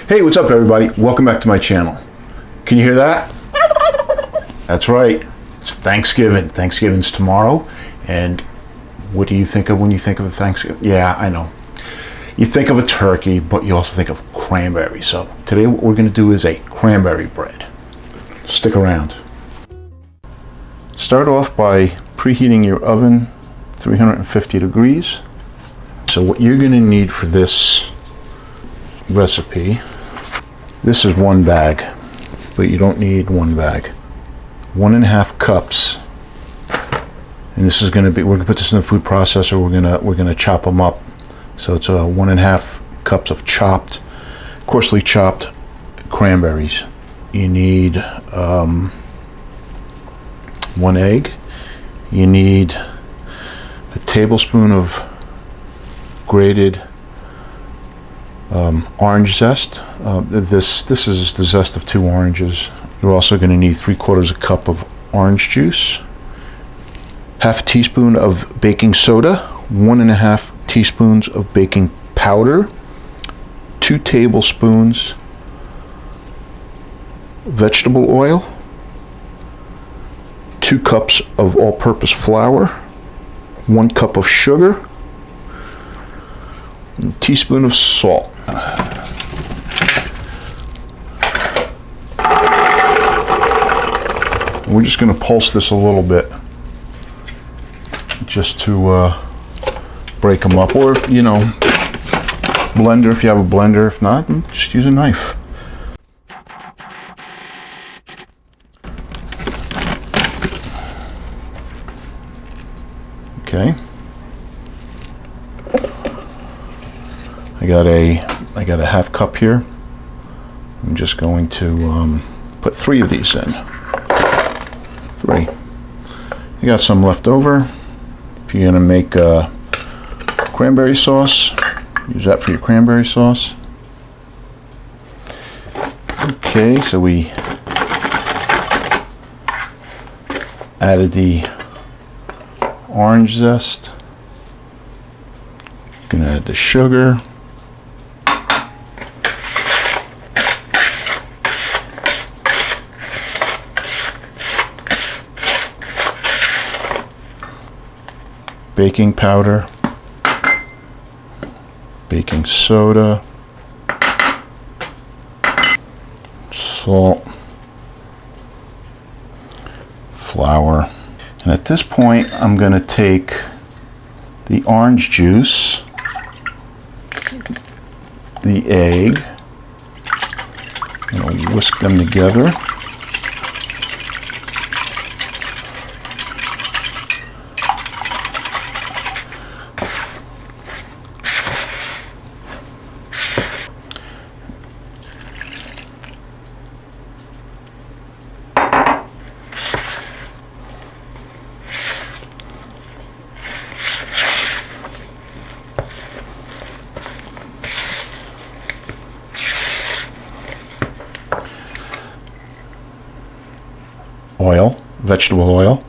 Hey, what's up everybody? Welcome back to my channel. Can you hear that? That's right. It's Thanksgiving. Thanksgiving's tomorrow. And what do you think of when you think of Thanksgiving? Yeah, I know. You think of a turkey, but you also think of cranberry. So today what we're going to do is a cranberry bread. Stick around. Start off by preheating your oven 350 degrees. So what you're going to need for this recipe, this is one bag, but you don't need one bag. 1.5 cups, and this is going to be, we're going to put this in the food processor. We're going to chop them up. So it's 1.5 cups of coarsely chopped cranberries. You need 1 egg. You need a tablespoon of grated orange zest. This is the zest of 2 oranges. You're also going to need 3/4 cup of orange juice, half a teaspoon of baking soda, 1.5 teaspoons of baking powder, 2 tablespoons vegetable oil, 2 cups of all-purpose flour, 1 cup of sugar, and a teaspoon of salt. We're just going to pulse this a little bit just to break them up, or blender if you have a blender. If not, just use a knife. Okay. I got a half cup here. I'm just going to put 3 of these in. 3. You got some left over. If you're gonna make cranberry sauce, use that for your cranberry sauce. Okay, so we added the orange zest. Gonna add the sugar. Baking powder, baking soda, salt, flour. And at this point, I'm going to take the orange juice, the egg, and I'll whisk them together. Oil, vegetable oil.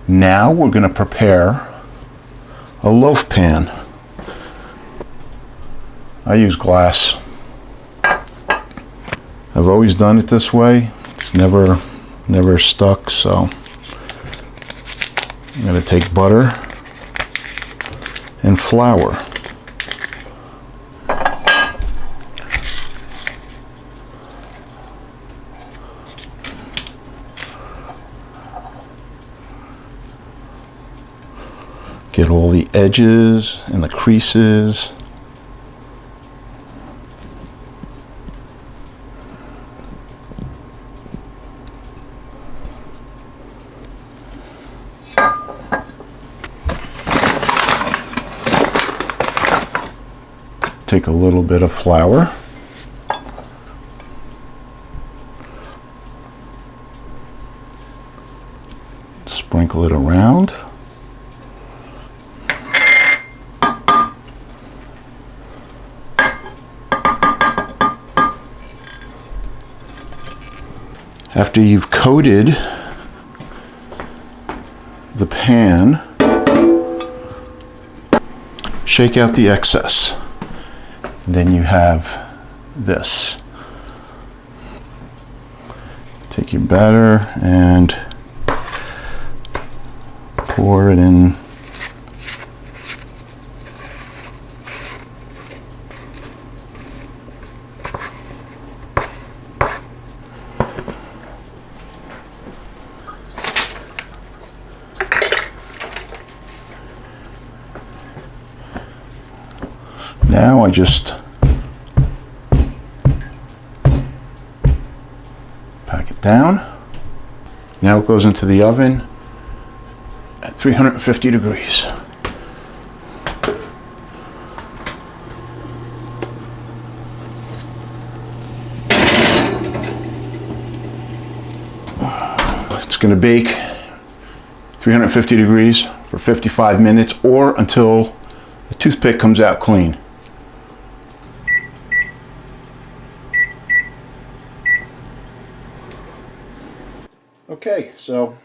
Now we're going to prepare a loaf pan. I use glass. I've always done it this way. It's never stuck, so I'm going to take butter and flour. Get all the edges and the creases. Take a little bit of flour, sprinkle it around, After you've coated the pan, shake out the excess. And then you have this. Take your batter and pour it in. Now I just pack it down. Now it goes into the oven at 350 degrees. It's going to bake 350 degrees for 55 minutes or until the toothpick comes out clean. Okay, so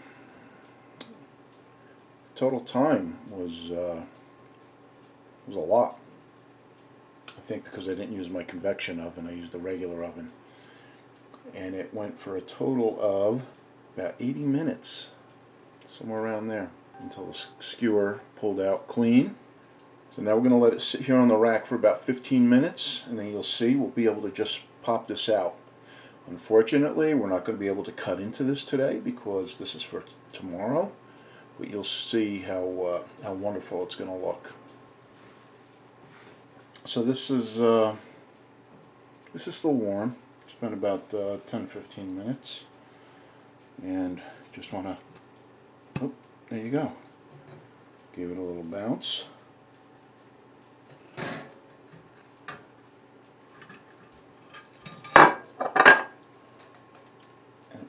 total time was a lot. I think because I didn't use my convection oven, I used the regular oven. And it went for a total of about 80 minutes, somewhere around there, until the skewer pulled out clean. So now we're going to let it sit here on the rack for about 15 minutes, and then you'll see we'll be able to just pop this out. Unfortunately, we're not going to be able to cut into this today because this is for tomorrow, but you'll see how wonderful it's going to look. So this is still warm. It's been about 10-15 minutes, and just want to, oh, there you go. Give it a little bounce.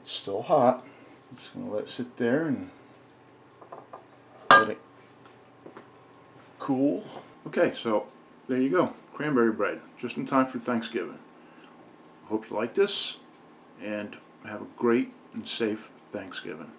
It's still hot. I'm just going to let it sit there and let it cool. Okay, so there you go. Cranberry bread, just in time for Thanksgiving. I hope you like this, and have a great and safe Thanksgiving.